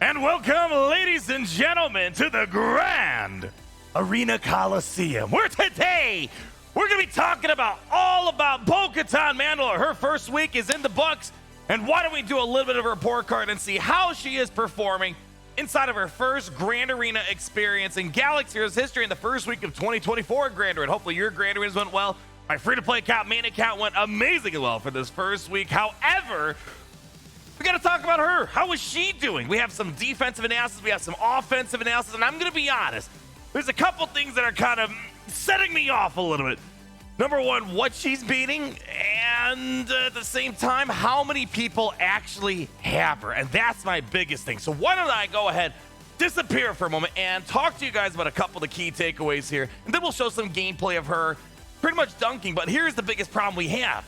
And welcome, ladies and gentlemen, to the Grand Arena Coliseum, where today we're going to be talking all about Bo Katan Mandalor. Her first week is in the books, and why don't we do a little bit of a report card and see how she is performing inside of her first Grand Arena experience in Galaxy Heroes history in the first week of 2024 Grand Arena. Hopefully your Grand Arenas went well. My free-to-play account, main account, went amazingly well for this first week. However, we got to talk about her. How is she doing? We have some defensive analysis. We have some offensive analysis. And I'm going to be honest. There's a couple things that are kind of setting me off a little bit. Number one, what she's beating. And at the same time, how many people actually have her. And that's my biggest thing. So why don't I go ahead, disappear for a moment, and talk to you guys about a couple of the key takeaways here. And then we'll show some gameplay of her pretty much dunking. But here's the biggest problem we have.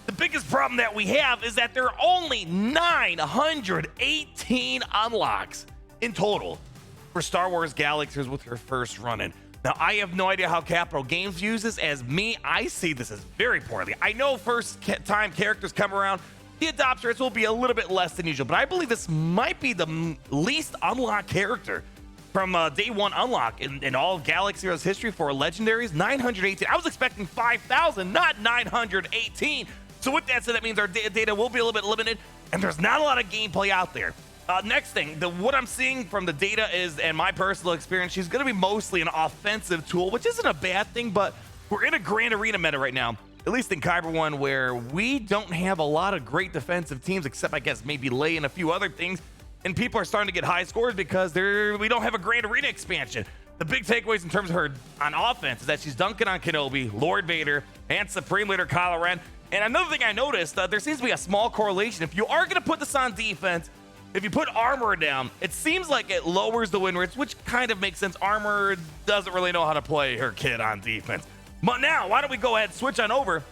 The biggest problem that we have is that there are only 918 unlocks in total for Star Wars Galaxies with her first run-in. Now, I have no idea how Capital Games views this. As me, I see this as very poorly. I know first-time characters come around, the adoption rates will be a little bit less than usual, but I believe this might be the least unlocked character from day one unlock in all of Galaxy Heroes history for legendaries. 918. I was expecting 5,000, not 918. So with that said, that means our data will be a little bit limited, and there's not a lot of gameplay out there. Next thing, what I'm seeing from the data is, and my personal experience, she's going to be mostly an offensive tool, which isn't a bad thing, but we're in a Grand Arena meta right now, at least in Kyber 1, where we don't have a lot of great defensive teams, except I guess maybe Lay and a few other things, and people are starting to get high scores because we don't have a Grand Arena expansion. The big takeaways in terms of her on offense is that she's dunking on Kenobi, Lord Vader, and Supreme Leader Kylo Ren. And another thing I noticed, there seems to be a small correlation. If you are going to put this on defense, if you put armor down, it seems like it lowers the win rates, which kind of makes sense. Armor doesn't really know how to play her kid on defense. But now, why don't we go ahead and switch on over?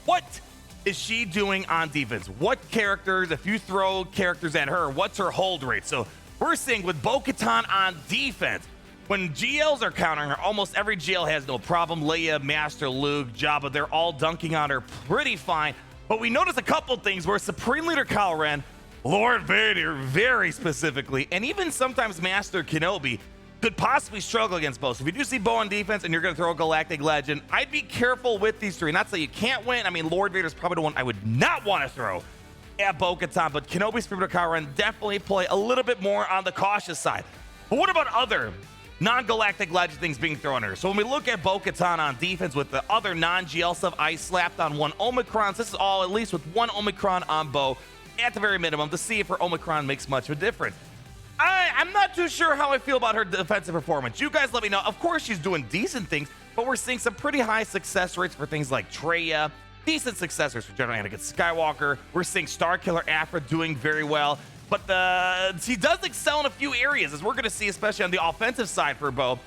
What is she doing on defense? What characters, if you throw characters at her, what's her hold rate? So we're seeing with Bo Katan on defense, when GLs are countering her, almost every GL has no problem. Leia, Master Luke, Jabba, they're all dunking on her pretty fine. But we notice a couple things where Supreme Leader Kylo Ren, Lord Vader very specifically, and even sometimes Master Kenobi could possibly struggle against Bo. So if you do see Bo on defense and you're going to throw a Galactic Legend, I'd be careful with these three. Not to say you can't win. I mean, Lord Vader's probably the one I would not want to throw at Bo Katan, but Kenobi, Supreme Leader Kylo Ren definitely play a little bit more on the cautious side. But what about other non-galactic legend things being thrown at her? So when we look at Bo Katan on defense with the other non-GL stuff, I slapped on one Omicron. So this is all at least with one Omicron on Bo at the very minimum to see if her Omicron makes much of a difference. I'm not too sure how I feel about her defensive performance. You guys let me know. Of course, she's doing decent things, but we're seeing some pretty high success rates for things like Traya, decent success rates for General Anakin Skywalker. We're seeing Starkiller Afra doing very well. But she does excel in a few areas, as we're going to see, especially on the offensive side for Bo.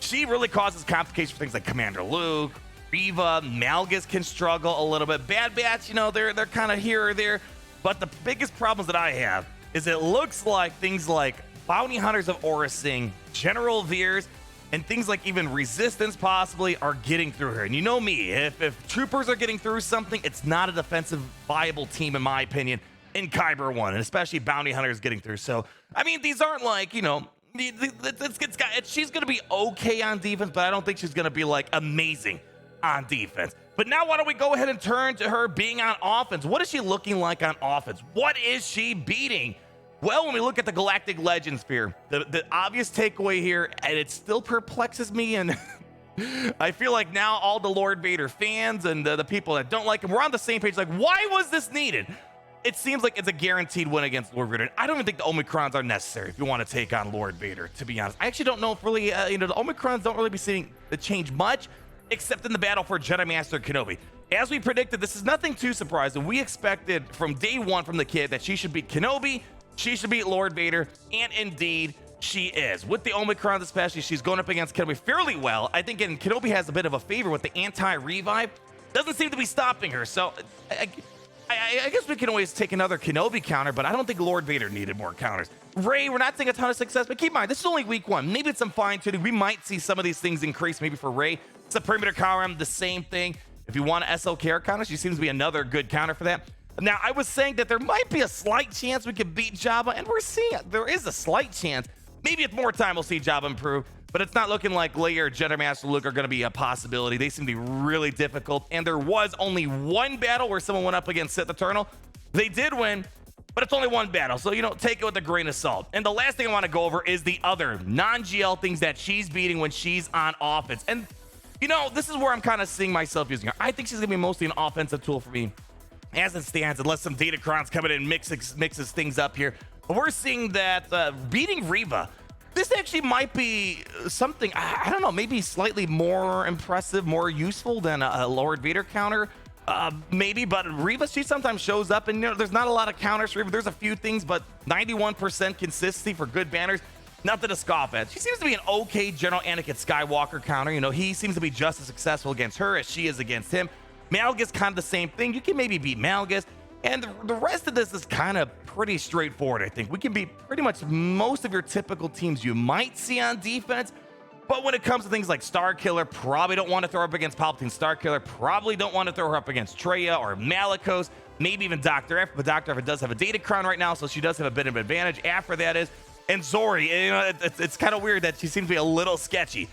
She really causes complications for things like Commander Luke, Reva, Malgus can struggle a little bit. Bad Batch, they're kind of here or there. But the biggest problems that I have is it looks like things like Bounty Hunters of Orasing, General Veers, and things like even Resistance possibly are getting through her. And you know me, if Troopers are getting through something, it's not a defensive viable team, in my opinion, in Kyber 1, and especially Bounty Hunters getting through. So, I mean, these aren't like, she's going to be okay on defense, but I don't think she's going to be like amazing on defense. But now why don't we go ahead and turn to her being on offense? What is she looking like on offense? What is she beating? Well, when we look at the Galactic Legend Sphere, the obvious takeaway here, and it still perplexes me, and I feel like now all the Lord Vader fans and the people that don't like him, we're on the same page. Like, why was this needed? It seems like it's a guaranteed win against Lord Vader. I don't even think the Omicrons are necessary if you want to take on Lord Vader, to be honest. I actually don't know if really, the Omicrons don't really be seeing the change much, except in the battle for Jedi Master Kenobi. As we predicted, this is nothing too surprising. We expected from day one from the kid that she should beat Kenobi, she should beat Lord Vader, and indeed, she is. With the Omicrons especially, she's going up against Kenobi fairly well. I think Kenobi has a bit of a favor with the anti-revive. Doesn't seem to be stopping her, so I guess we can always take another Kenobi counter, but I don't think Lord Vader needed more counters. Rey, we're not seeing a ton of success, but keep in mind, this is only week one. Maybe it's some fine-tuning. We might see some of these things increase maybe for Rey. Supreme Leader Kylo Ren, the same thing. If you want to SO care counter, she seems to be another good counter for that. Now, I was saying that there might be a slight chance we could beat Jabba, and we're seeing there is a slight chance. Maybe with more time, we'll see Jabba improve, but it's not looking like Leia or Jedi Master Luke are going to be a possibility. They seem to be really difficult, and there was only one battle where someone went up against Sith Eternal. They did win, but it's only one battle, so, take it with a grain of salt. And the last thing I want to go over is the other non-GL things that she's beating when she's on offense. And, this is where I'm kind of seeing myself using her. I think she's going to be mostly an offensive tool for me as it stands, unless some Datacrons come in and mixes things up here. But we're seeing that beating Reva, this actually might be something, I don't know, maybe slightly more impressive, more useful than a Lord Vader counter. Maybe, but Reva, she sometimes shows up, and there's not a lot of counters for Reva. There's a few things, but 91% consistency for good banners, nothing to scoff at. She seems to be an okay General Anakin Skywalker counter. He seems to be just as successful against her as she is against him. Malgus, kind of the same thing. You can maybe beat Malgus, and the rest of this is kind of pretty straightforward. I think we can beat pretty much most of your typical teams you might see on defense. But when it comes to things like Starkiller, probably don't want to throw her up against Palpatine Starkiller, probably don't want to throw her up against Traya or Malicos, maybe even Dr. F, but Dr. F does have a Datacron right now, so she does have a bit of advantage. After that is, and Zori, it's kind of weird that she seems to be a little sketchy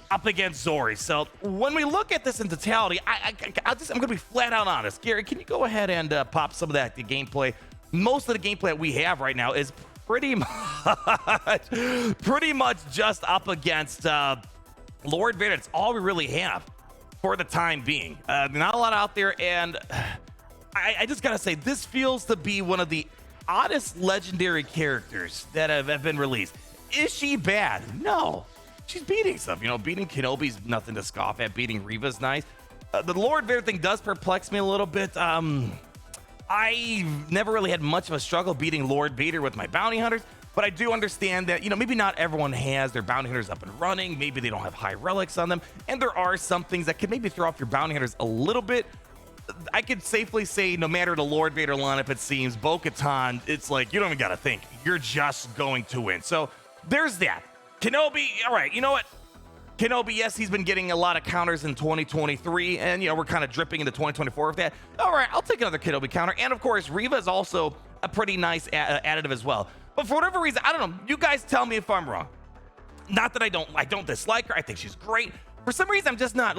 up against Zori. So when we look at this in totality, I'm going to be flat out honest. Gary, can you go ahead and pop some of the gameplay? Most of the gameplay that we have right now is pretty much just up against Lord Vader. It's all we really have for the time being. Not a lot out there, and I just gotta say, this feels to be one of the oddest legendary characters that have been released. Is she bad? No. She's beating stuff. Beating Kenobi's nothing to scoff at. Beating Reva's nice. The Lord Vader thing does perplex me a little bit. I never really had much of a struggle beating Lord Vader with my bounty hunters, but I do understand that, maybe not everyone has their bounty hunters up and running. Maybe they don't have high relics on them, and there are some things that could maybe throw off your bounty hunters a little bit. I could safely say, no matter the Lord Vader lineup, it seems, Bo Katan, it's like, you don't even got to think. You're just going to win. So there's that. Kenobi, all right, you know what? Kenobi, yes, he's been getting a lot of counters in 2023, and, we're kind of dripping into 2024 with that. All right, I'll take another Kenobi counter. And, of course, Reva is also a pretty nice additive as well. But for whatever reason, I don't know. You guys tell me if I'm wrong. Not that I don't dislike her. I think she's great. For some reason, I'm just not,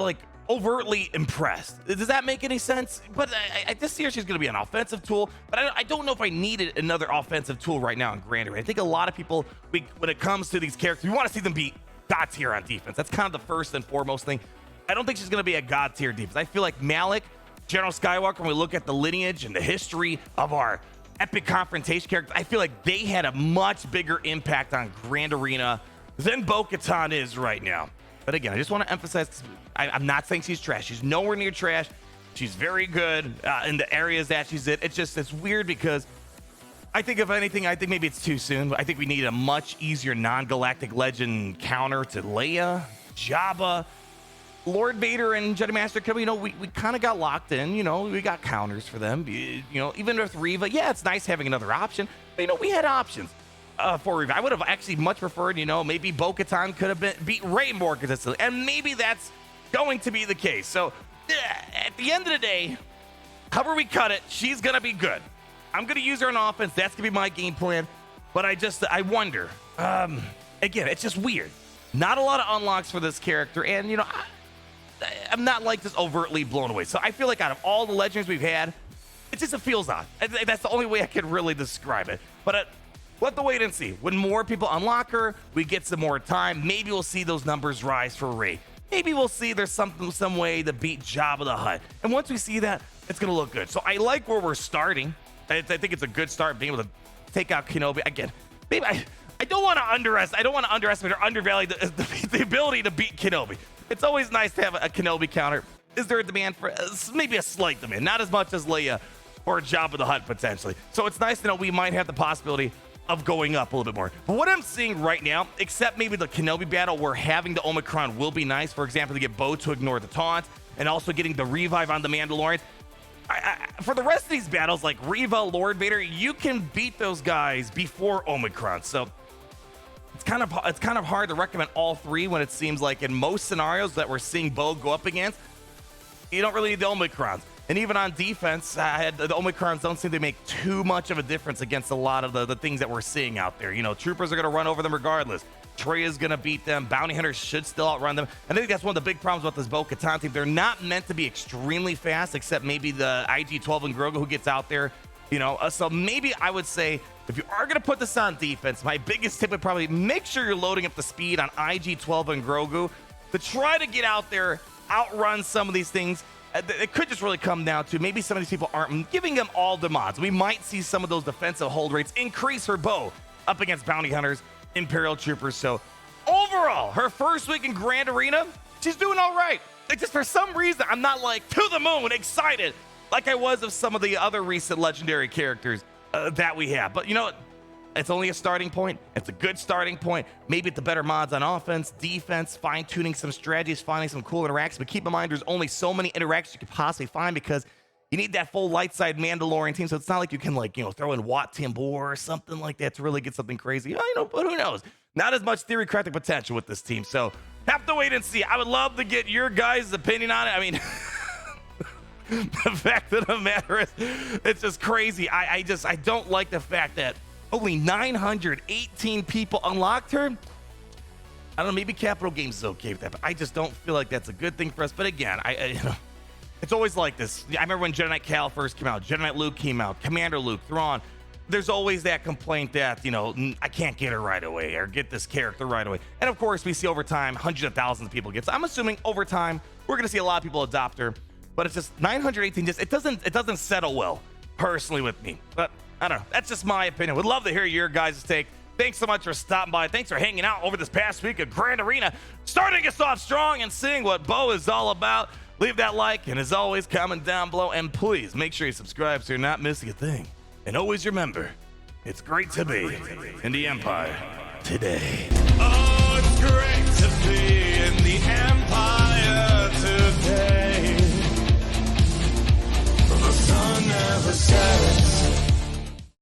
overtly impressed. Does that make any sense? But this year, she's going to be an offensive tool. But I don't know if I needed another offensive tool right now in Grand Array. I think a lot of people, when it comes to these characters, we want to see them be God tier on defense. That's kind of the first and foremost thing. I don't think she's going to be a God tier defense. I feel like Malik, General Skywalker, when we look at the lineage and the history of our epic confrontation characters, I feel like they had a much bigger impact on Grand Arena than Bo Katan is right now. But again, I just want to emphasize, I'm not saying she's trash. She's nowhere near trash. She's very good in the areas that she's in. It's weird because I think, if anything, maybe it's too soon. I think we need a much easier non-galactic legend counter to Leia, Jabba, Lord Vader, and Jedi Master Kenobi. We kind of got locked in. We got counters for them. Even with Reva, yeah, it's nice having another option. But, we had options for Reva. I would have actually much preferred, maybe Bo Katan could have beat Rey more consistently. And maybe that's going to be the case. So, at the end of the day, however we cut it, she's going to be good. I'm going to use her on offense. That's going to be my game plan. But I wonder. Again, it's just weird. Not a lot of unlocks for this character. And, I'm not just overtly blown away. So I feel like out of all the legends we've had, it feels odd. That's the only way I can really describe it. But we'll have to wait and see. When more people unlock her, we get some more time. Maybe we'll see those numbers rise for Rey. Maybe we'll see there's some way to beat Jabba the Hutt. And once we see that, it's going to look good. So I like where we're starting. I think it's a good start being able to take out Kenobi. Again, maybe I don't want to underestimate or undervalue the ability to beat Kenobi. It's always nice to have a Kenobi counter. Is there a demand for maybe a slight demand? Not as much as Leia or Jabba the Hutt potentially. So it's nice to know we might have the possibility of going up a little bit more. But what I'm seeing right now, except maybe the Kenobi battle where having the Omicron will be nice, for example, to get Bo to ignore the taunt and also getting the revive on the Mandalorians. For the rest of these battles, like Reva, Lord Vader, you can beat those guys before Omicron. So it's kind of hard to recommend all three when it seems like in most scenarios that we're seeing Bo go up against, you don't really need the Omicrons. And even on defense, the Omicrons don't seem to make too much of a difference against a lot of the things that we're seeing out there. You know, troopers are going to run over them regardless. Trey is going to beat them. Bounty hunters should still outrun them. And I think that's one of the big problems with this Bo Katan team. They're not meant to be extremely fast, except maybe the IG-12 and Grogu who gets out there. You know, so maybe I would say if you are going to put this on defense, my biggest tip would probably make sure you're loading up the speed on IG-12 and Grogu to try to get out there, outrun some of these things. It could just really come down to maybe some of these people aren't giving them all the mods. We might see some of those defensive hold rates increase for Bo up against bounty hunters, Imperial troopers. So overall, her first week in Grand Arena, she's doing all right. Like, just for some reason, I'm not like to the moon excited like I was of some of the other recent legendary characters that we have. But you know what? It's only a starting point. It's a good starting point. Maybe the better mods on offense, defense, fine-tuning some strategies, finding some cool interactions. But keep in mind, there's only so many interactions you could possibly find because you need that full light side Mandalorian team. So it's not like you can, like, you know, throw in Wat Tambor or something like that to really get something crazy. You know, but who knows? Not as much theory crafting potential with this team. So have to wait and see. I would love to get your guys' opinion on it. I mean, the fact of the matter is, it's just crazy. I don't like the fact that only 918 people unlocked her. I don't know, maybe Capital Games is okay with that, but I just don't feel like that's a good thing for us. But again, you know, it's always like this. I remember when Jedi Knight Cal first came out, Jedi Knight Luke came out, Commander Luke, Thrawn. There's always that complaint that, you know, I can't get her right away or get this character right away. And of course, we see over time, hundreds of thousands of people get. So I'm assuming over time, we're going to see a lot of people adopt her. But it's just 918. Just it doesn't settle well personally with me. But I don't know. That's just my opinion. Would love to hear your guys' take. Thanks so much for stopping by. Thanks for hanging out over this past week of Grand Arena. Starting us off strong and seeing what Bo is all about. Leave that like, and as always, comment down below. And please make sure you subscribe so you're not missing a thing. And always remember, it's great to be in the Empire today. Oh, it's great to be